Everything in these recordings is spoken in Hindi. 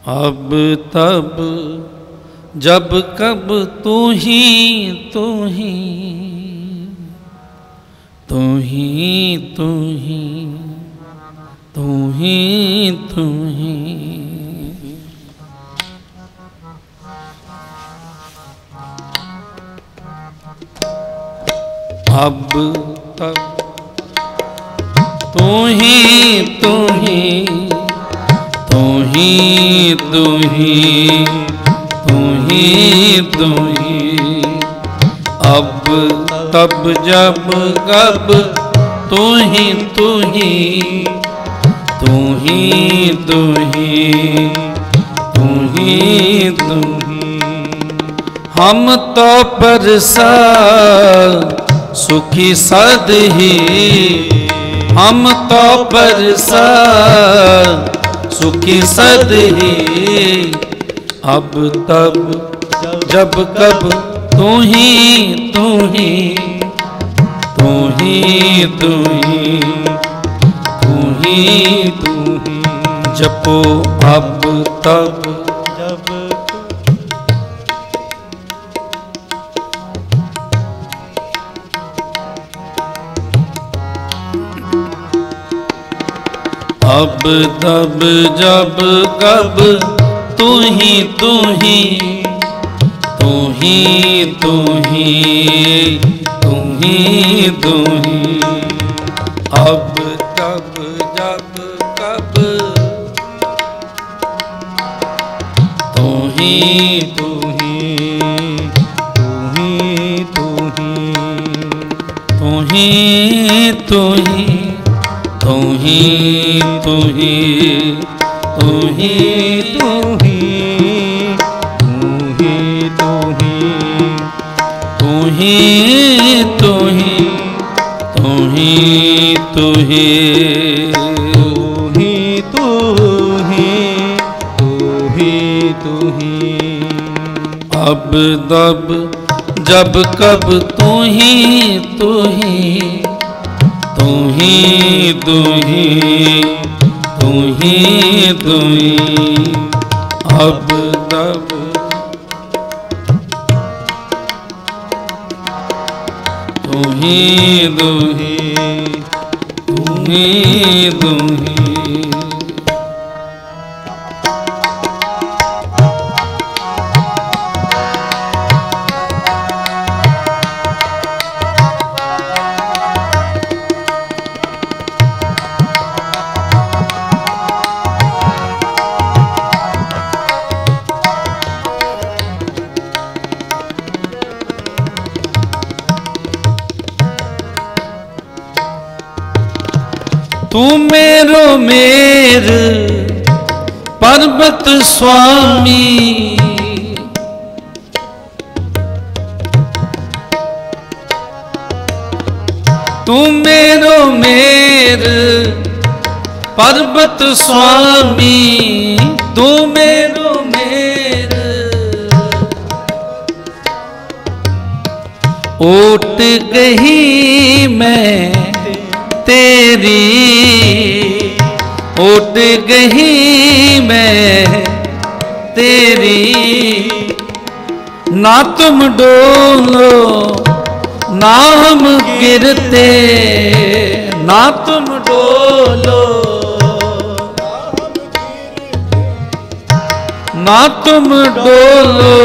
अब तब जब कब तू ही तू ही तू ही तू ही तू ही तू ही। अब तब तू ही तू ही तू ही तू ही तू ही तू ही। अब तब जब कब तू ही तू ही तू ही तू ही तू ही तू ही। हम तो परसा सुखी सद ही, हम तो परसा सुखी सद ही। अब तब जब कब तू ही तू ही तू ही तू ही तू ही तू ही। जपो अब तब जब अब तब जब कब तू ही तू ही तू ही तू ही तू ही तू ही। अब तब जब कब तू ही तू ही तू ही तू ही तू ही तू ही तू ही तू ही तू ही तू ही तू ही तू ही तू ही। अब तब जब कब तू ही तू ही तू ही तू ही तू ही तू ही। अब तब तू ही तू ही तू ही तू ही। तू मेरो मेर पर्वत स्वामी, तू मेरो मेर पर्वत स्वामी, तू मेरो मेर ओट गही मैं तेरी, ओट गही मैं तेरी। ना तुम डोलो ना हम गिरते, ना तुम डोलो ना तुम डोलो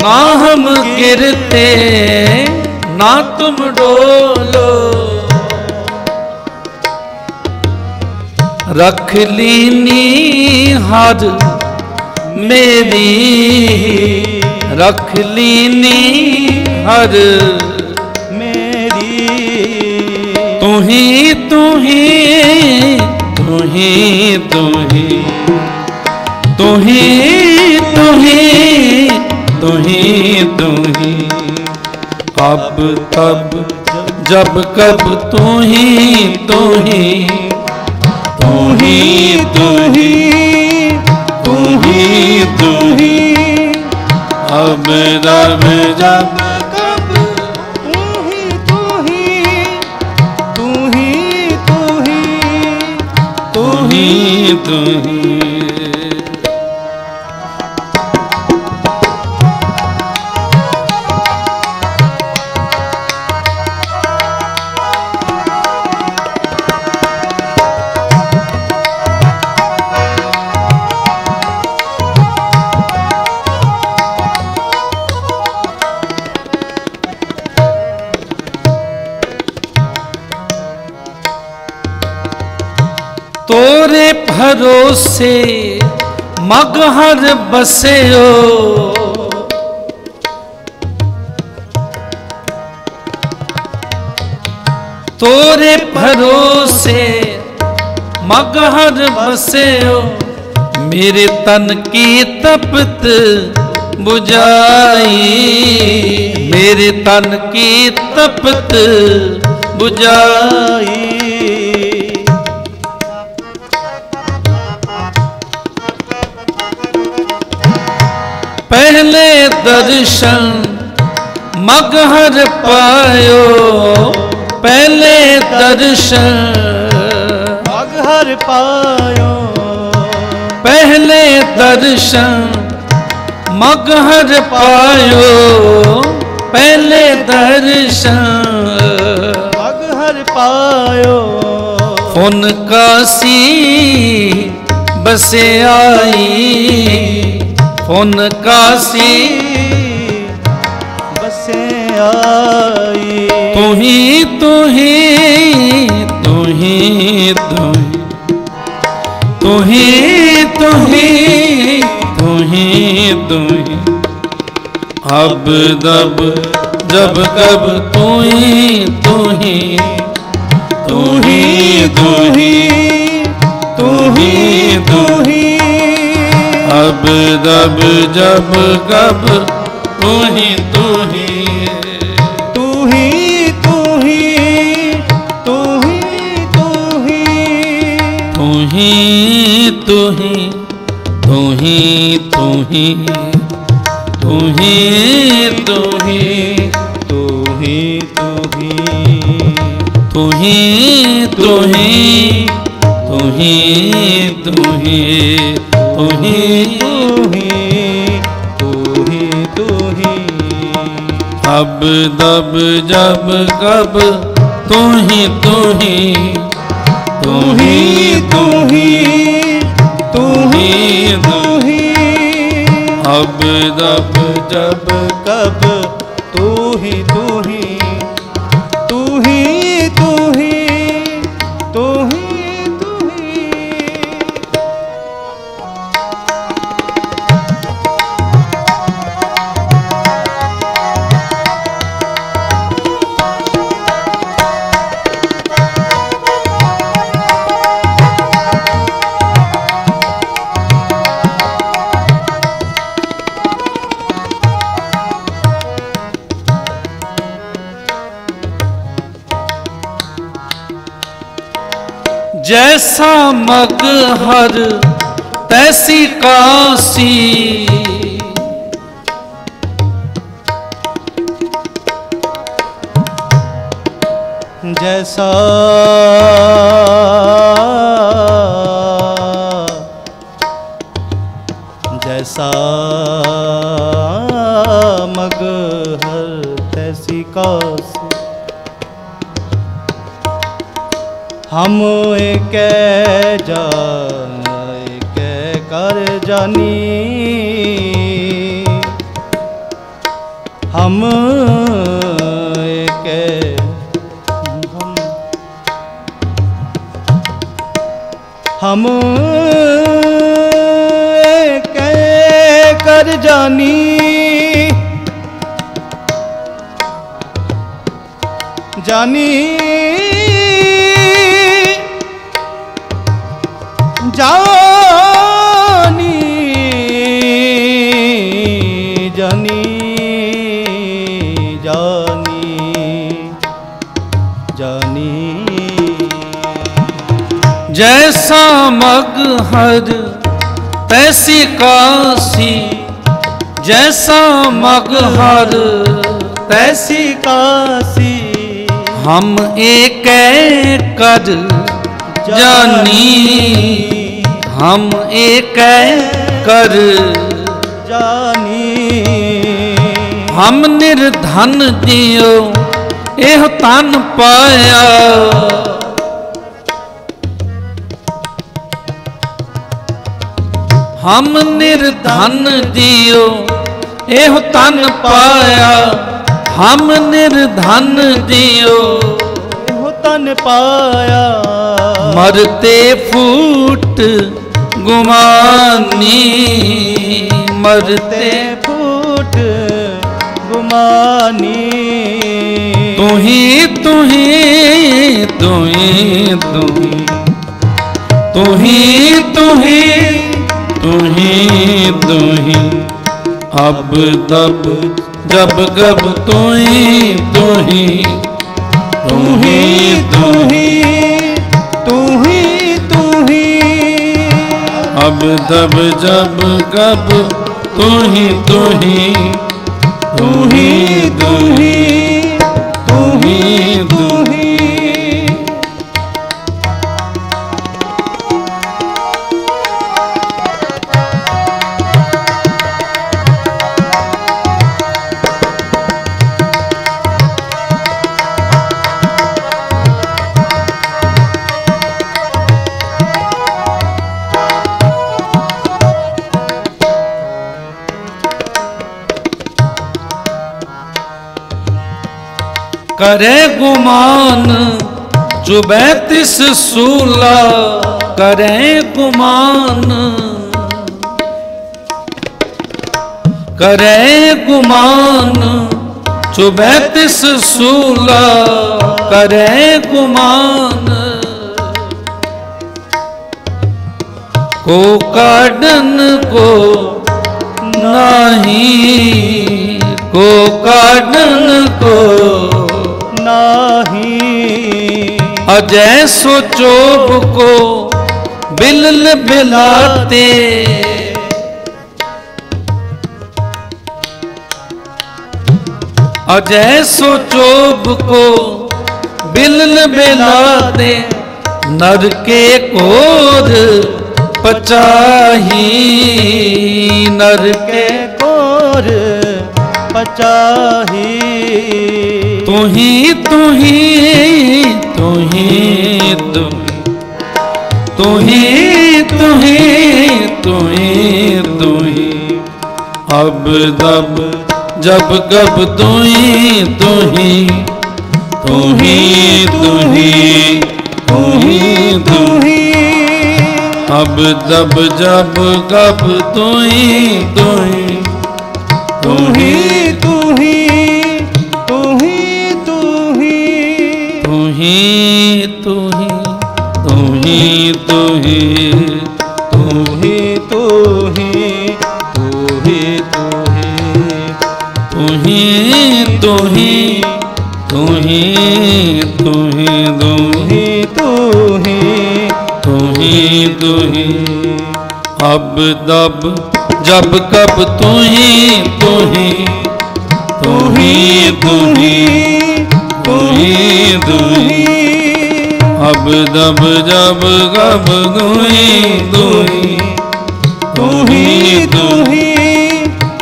ना हम गिरते, ना तुम डोलो। रख लीनी हर मेरी, रख लीनी हर मेरी। तू ही तू ही तू ही तू ही तू ही तू ही तू ही तू ही। अब तब जब कब तू ही तू ही तू ही तू ही तू ही तू ही। अब रब जब कब तू ही तू ही तू ही तू ही तू ही तू ही। भरोसे मगहर बसियो, तोरे भरोसे मगहर बसियो, मेरे तन की तपत बुझाई, मेरे तन की तपत बुझाई। पहले दर्शन मगहर पायो, पहले दर्शन मगहर पायो, पहले दर्शन मगहर पायो, पहले दर्शन मगहर पायो। फुन काशी बसे आई, फुन काशी बसे आई। तू ही तू ही तू ही तू ही तू ही तू ही तू ही, अब दब जब कब तू ही तू ही तू ही तू ही तू ही तू ही, अब दब जब कब तू ही तू ही तू ही तू ही तू ही तू ही तू ही तू ही तू ही तू ही तू ही तू ही तू ही तू ही तू ही तू ही तू ही तू ही तू ही अब दब जब कब तू ही तू ही तू ही तू ही तू ही तू ही, अब दब जब कब तू ही तू ही तू ही तू ही तू ही तू ही। जैसा मगहर तैसी काशी, जैसा जैसा मगहर तैसी काशी, हम एक कर जानी, हम एक हम एक कर जानी, जानी जानी जानी जानी जानी। जैसा मगहर तैसी काशी, जैसा मगहर तैसी काशी, हम एक कर जानी, हम एक कर जानी। हम निर्धन दियो एह तन पाया, हम निर्धन दियो एह तन पाया, हम निर्धन दियो एह तन पाया। मरते फूट गुमानी, मरते फूट गुमानी। तू ही तू ही तू ही तू ही तू ही तू ही तू ही तू ही, अब तब जब गब तू ही तू ही तू ही तू ही तू ही तू ही, अब तब जब गब तू ही तू ही तू ही तू ही तू ही तू ही। करे गुमान जो 32 सूला, करे गुमान, करे गुमान जो 32 सूला, करे गुमान को काढ़न को नहीं, को काढ़न को नाही। अजय सो चोब को बिल बिलाते, अजय सो चोब को बिल बिलाते, नर के कोर पचाही, नर के कोर पचाही। तू ही तू ही तू ही तू ही तू ही तू ही तू ही, अब दब जब गब तू ही तू ही तू ही तू ही तू ही तू ही, अब दब जब गब तू ही तू ही तू ही तू ही तू ही तू ही तू ही तू ही तू ही तू ही तू ही तू ही तू ही तू ही तू ही तू ही तू ही तू ही तू ही, अब दब जब कब तू ही तू ही तू ही तू ही तू ही तू ही, अब दब जब कब तू ही तू ही तू ही तू ही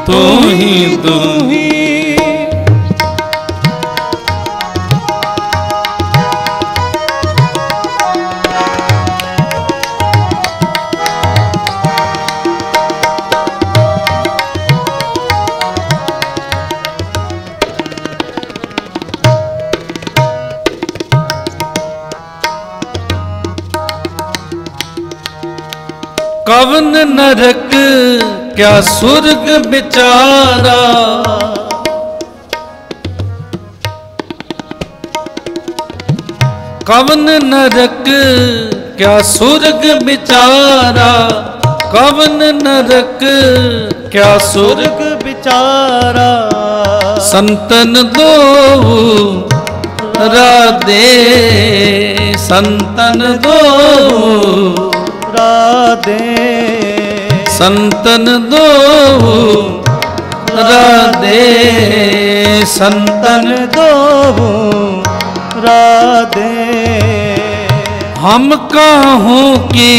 तू ही तू ही। कवन नरक क्या स्वर्ग बिचारा, कवन नरक क्या स्वर्ग बिचारा, कवन नरक क्या स्वर्ग बिचारा। संतन दो राधे, संतन दो राधे, संतन दो राधे, संतन दो राधे। हम काहूँ की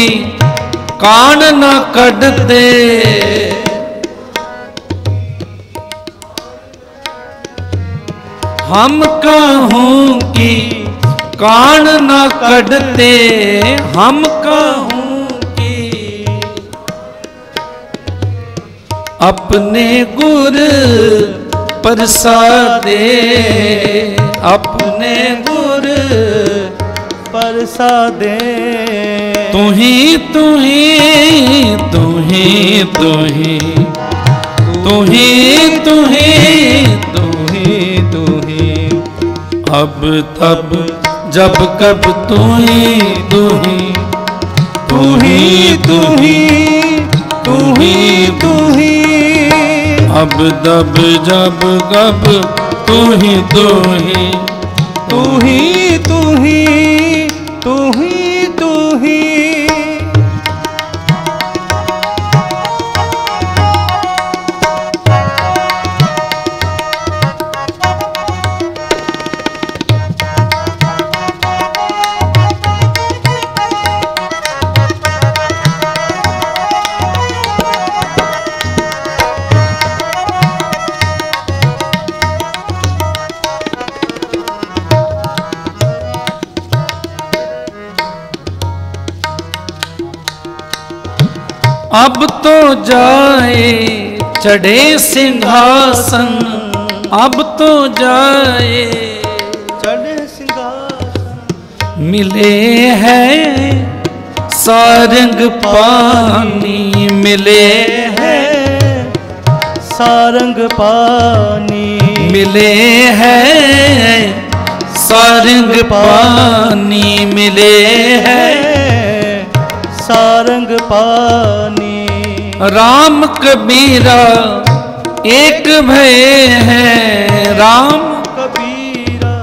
कान न कढ़ते, हम काहूँ की कान न कढ़ते, हम काहूँ की अपने गुर प्रसादे, अपने गुर प्रसादे तू ही तू ही तू ही तू ही तू ही तू ही तू ही तू ही अब तब जब कब तू ही तू ही तू ही तू ही तू ही तू ही अब तब जब कब तू ही तू ही तू ही तू ही तू ही तू ही अब तो जाए चढ़े सिंहासन अब तो जाए चढ़े सिंहासन मिले हैं सारंग पानी मिले हैं सारंग पानी मिले हैं सारंग पानी मिले हैं सारंग पानी राम कबीरा एक भय है राम कबीरा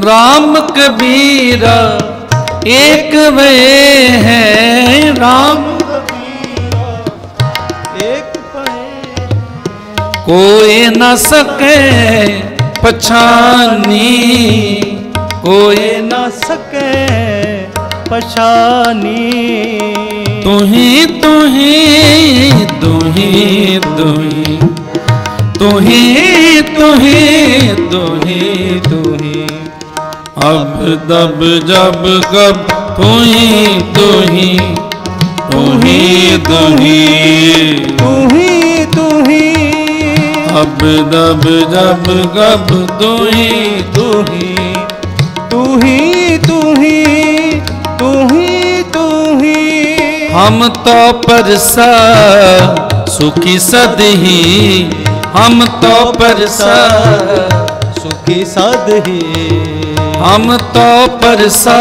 राम कबीरा एक भय है राम कबीरा एक भय कोई न सके पछानी कोई न सके पछानी तू ही तू ही तू ही तू ही तू ही तू ही तू ही तू ही अब तब जब कब तू ही तू ही तू ही तू ही तू ही तू ही अब तब जब कब तू ही तू ही तू ही तू ही तू ही तू ही हम तो परसा सुखी सदही हम तो परसा सुखी सदही हम तो परसा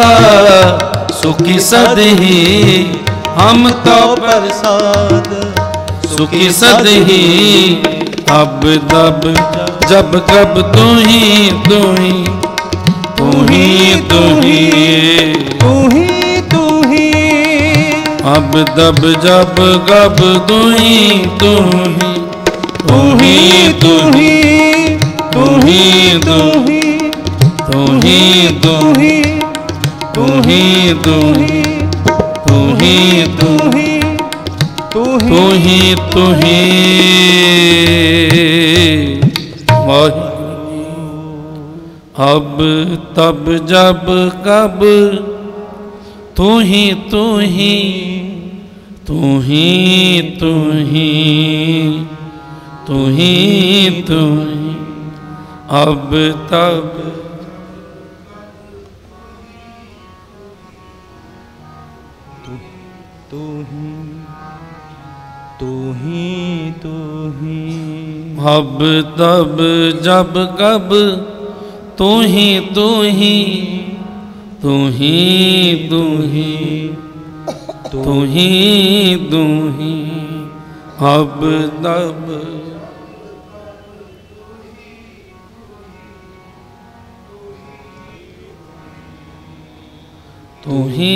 सुखी सदही हम तो प्रसाद सुखी सदही अब तब जब कब तू ही तू ही तू ही तू ही तू ही तू ही अब तब जब कब तू ही तू ही तू ही तू ही तू ही तू ही तू ही तू ही तू ही तू ही तू ही तू ही तू तू ही तू ही अब तब जब कब तू ही तू ही तू ही तू ही तू ही तू ही अब तब तू ही तू ही तू ही अब तब जब कब तू ही तू ही तू ही तू ही तू ही तू ही अब तब तू ही